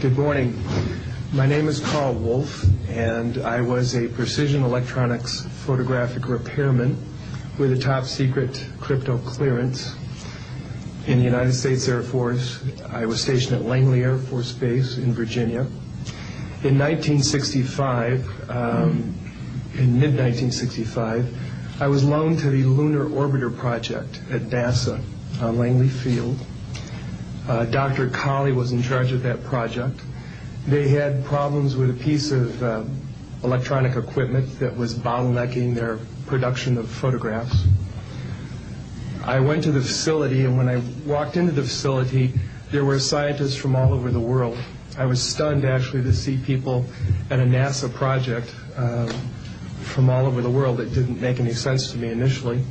Good morning. My name is Carl Wolf, and I was a precision electronics photographic repairman with a top secret crypto clearance in the United States Air Force. I was stationed at Langley Air Force Base in Virginia. In 1965, in mid-1965, I was loaned to the Lunar Orbiter Project at NASA on Langley Field. Dr. Colley was in charge of that project. They had problems with a piece of electronic equipment that was bottlenecking their production of photographs. I went to the facility, and when I walked into the facility, there were scientists from all over the world. I was stunned, actually, to see people at a NASA project from all over the world. It didn't make any sense to me initially.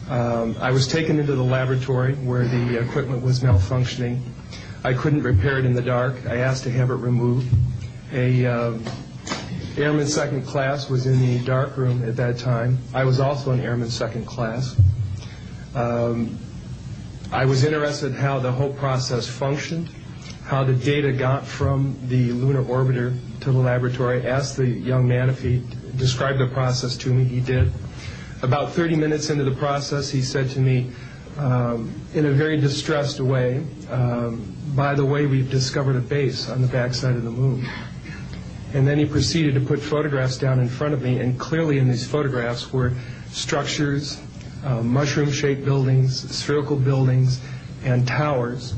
I was taken into the laboratory where the equipment was malfunctioning. I couldn't repair it in the dark. I asked to have it removed. A airman second class was in the dark room at that time. I was also an airman second class. I was interested in how the whole process functioned, how the data got from the lunar orbiter to the laboratory. Asked the young man if he described the process to me. He did. About 30 minutes into the process, he said to me, in a very distressed way, by the way, we've discovered a base on the backside of the moon. And then he proceeded to put photographs down in front of me, and clearly in these photographs were structures, mushroom-shaped buildings, spherical buildings, and towers.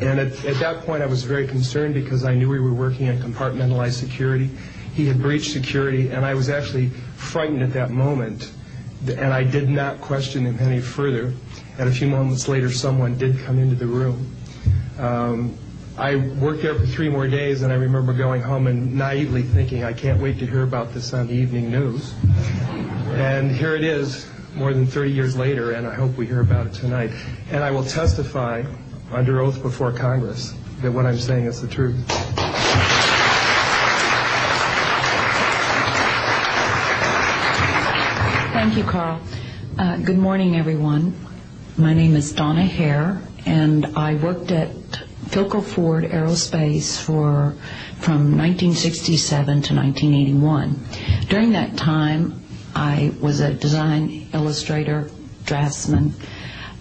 And at that point, I was very concerned because I knew we were working in compartmentalized security. He had breached security, and I was actually frightened at that moment. And I did not question him any further. And a few moments later, someone did come into the room. I worked there for 3 more days, and I remember going home and naively thinking, I can't wait to hear about this on the evening news. And here it is, more than 30 years later, and I hope we hear about it tonight. And I will testify under oath before Congress that what I'm saying is the truth. Thank you, Carl. Good morning, everyone. My name is Donna Hare, and I worked at Philco Ford Aerospace from 1967 to 1981. During that time, I was a design illustrator, draftsman.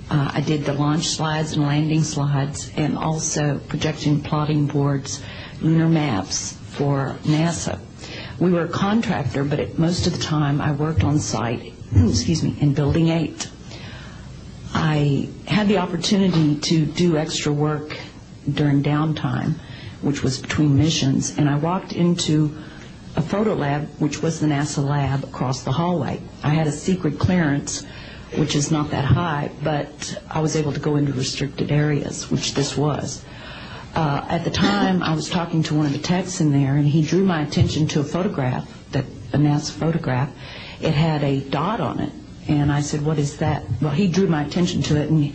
I did the launch slides and landing slides, and also projection plotting boards, lunar maps for NASA. We were a contractor, but most of the time I worked on site, in Building 8. I had the opportunity to do extra work during downtime, which was between missions, and I walked into a photo lab, which was the NASA lab across the hallway. I had a secret clearance, which is not that high, but I was able to go into restricted areas, which this was. At the time, I was talking to one of the techs in there, and he drew my attention to a photograph, a NASA photograph. It had a dot on it, and I said, what is that? Well, he drew my attention to it, and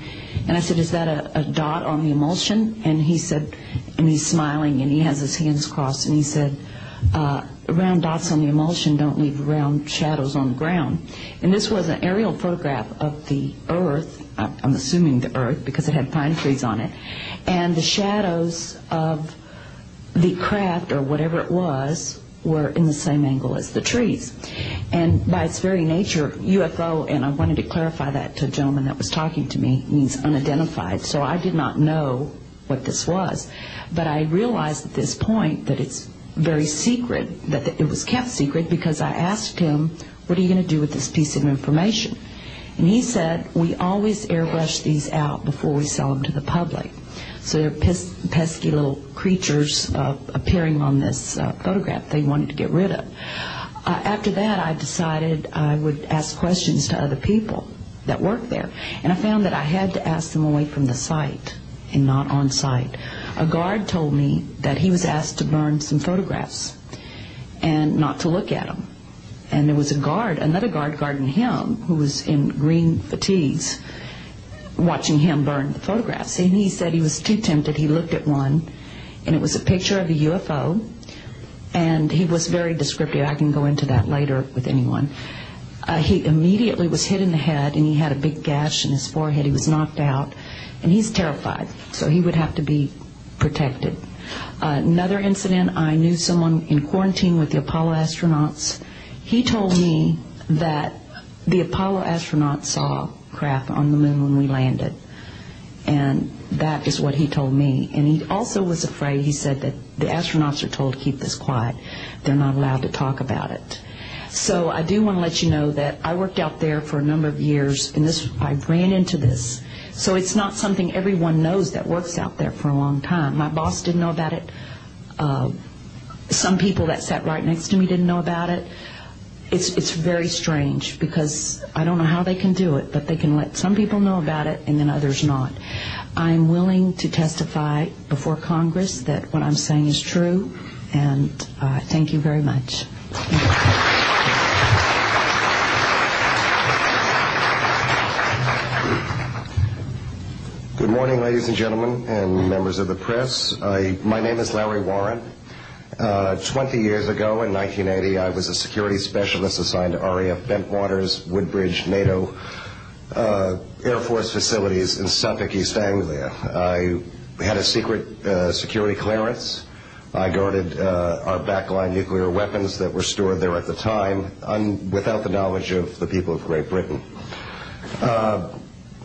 I said, is that a dot on the emulsion? And he said, and he's smiling, and he has his hands crossed, and he said, round dots on the emulsion don't leave round shadows on the ground. And this was an aerial photograph of the Earth, I'm assuming the Earth, because it had pine trees on it, and the shadows of the craft, or whatever it was, were in the same angle as the trees. And by its very nature, UFO, and I wanted to clarify that to a gentleman that was talking to me, means unidentified. So I did not know what this was. But I realized at this point that it's very secret, that it was kept secret, because I asked him, what are you going to do with this piece of information? And he said, we always airbrush these out before we sell them to the public. So they're pesky little creatures appearing on this photograph they wanted to get rid of. After that, I decided I would ask questions to other people that worked there. And I found that I had to ask them away from the site and not on site. A guard told me that he was asked to burn some photographs and not to look at them. And there was another guard guarding him, who was in green fatigues, watching him burn the photographs. And he said he was too tempted. He looked at one, and it was a picture of a UFO, and he was very descriptive. I can go into that later with anyone. He immediately was hit in the head, and he had a big gash in his forehead. He was knocked out, and he's terrified, so he would have to be protected. Another incident, I knew someone in quarantine with the Apollo astronauts. He told me that the Apollo astronauts saw craft on the moon when we landed. And that is what he told me. And he also was afraid, he said that the astronauts are told to keep this quiet. They're not allowed to talk about it. So I do want to let you know that I worked out there for a number of years, and I ran into this. So it's not something everyone knows that works out there for a long time. My boss didn't know about it. Some people that sat right next to me didn't know about it. It's very strange because I don't know how they can do it, but they can let some people know about it and then others not. I'm willing to testify before Congress that what I'm saying is true, and thank you very much. Good morning, ladies and gentlemen, and members of the press. My name is Larry Warren. 20 years ago, in 1980, I was a security specialist assigned to RAF Bentwaters, Woodbridge, NATO Air Force facilities in Suffolk, East Anglia. I had a secret security clearance. I guarded our backline nuclear weapons that were stored there at the time, without the knowledge of the people of Great Britain.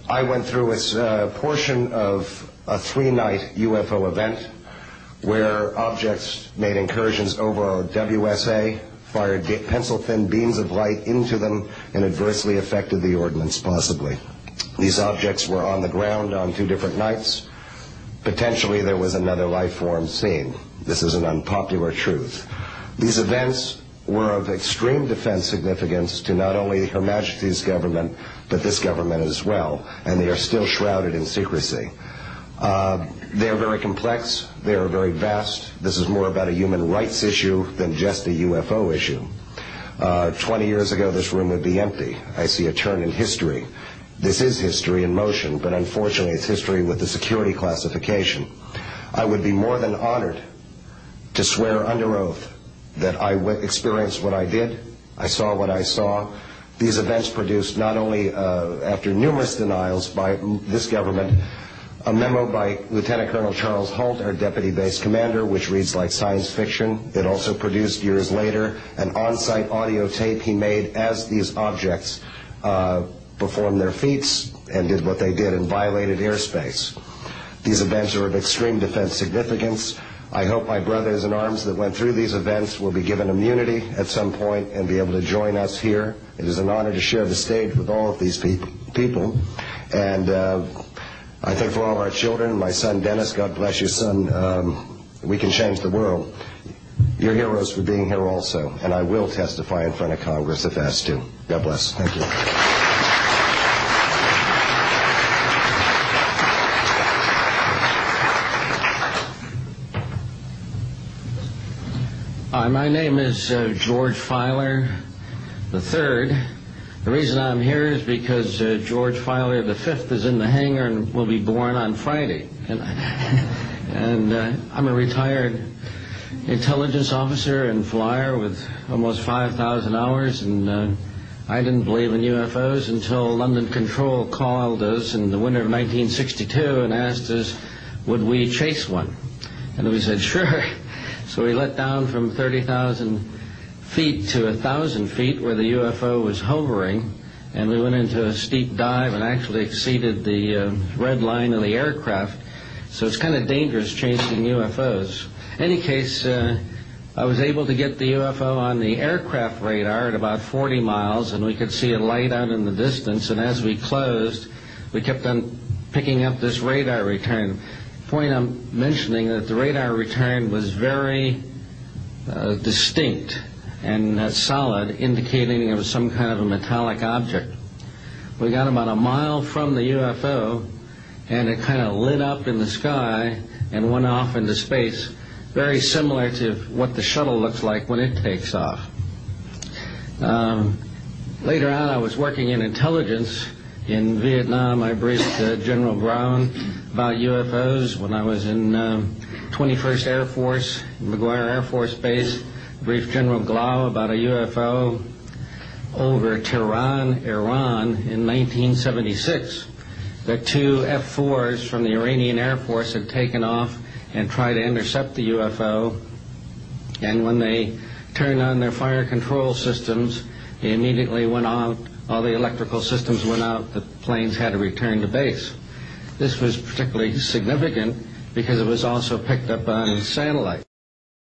I went through a portion of a 3-night UFO event where objects made incursions over our WSA, fired pencil-thin beams of light into them, and adversely affected the ordnance, possibly. These objects were on the ground on 2 different nights. Potentially there was another life form seen. This is an unpopular truth. These events were of extreme defense significance to not only Her Majesty's government, but this government as well, and they are still shrouded in secrecy. They are very complex, they are very vast. This is more about a human rights issue than just a UFO issue. 20 years ago, this room would be empty. I see a turn in history. This is history in motion, but unfortunately it's history with the security classification. I would be more than honored to swear under oath that I experienced what I did, I saw what I saw. These events produced not only, after numerous denials by this government, a memo by Lieutenant Colonel Charles Holt, our deputy base commander, which reads like science fiction. It also produced, years later, an on-site audio tape he made as these objects performed their feats and did what they did and violated airspace. These events are of extreme defense significance. I hope my brothers in arms that went through these events will be given immunity at some point and be able to join us here. It is an honor to share the stage with all of these people. And I think for all our children, my son Dennis, God bless you, son, we can change the world. You're heroes for being here also, and I will testify in front of Congress if asked to. God bless. Thank you. Hi, my name is George Filer III. The reason I'm here is because George Filer V is in the hangar and will be born on Friday. And I'm a retired intelligence officer and flyer with almost 5,000 hours, and I didn't believe in UFOs until London Control called us in the winter of 1962 and asked us, would we chase one? And we said, sure. So we let down from 30,000 feet to 1,000 feet where the UFO was hovering, and we went into a steep dive and actually exceeded the red line of the aircraft. So it's kind of dangerous chasing UFOs. In any case, I was able to get the UFO on the aircraft radar at about 40 miles, and we could see a light out in the distance, and as we closed, we kept on picking up this radar return. The point I'm mentioning that the radar return was very distinct and solid, indicating it was some kind of a metallic object. We got about a mile from the UFO, and it kind of lit up in the sky and went off into space, very similar to what the shuttle looks like when it takes off. Later on, I was working in intelligence in Vietnam. I briefed General Brown about UFOs when I was in 21st Air Force, McGuire Air Force Base. Briefed General Glau about a UFO over Tehran, Iran in 1976. that two F-4s from the Iranian Air Force had taken off and tried to intercept the UFO. And when they turned on their fire control systems, they immediately went out. All the electrical systems went out. The planes had to return to base. This was particularly significant because it was also picked up on satellite.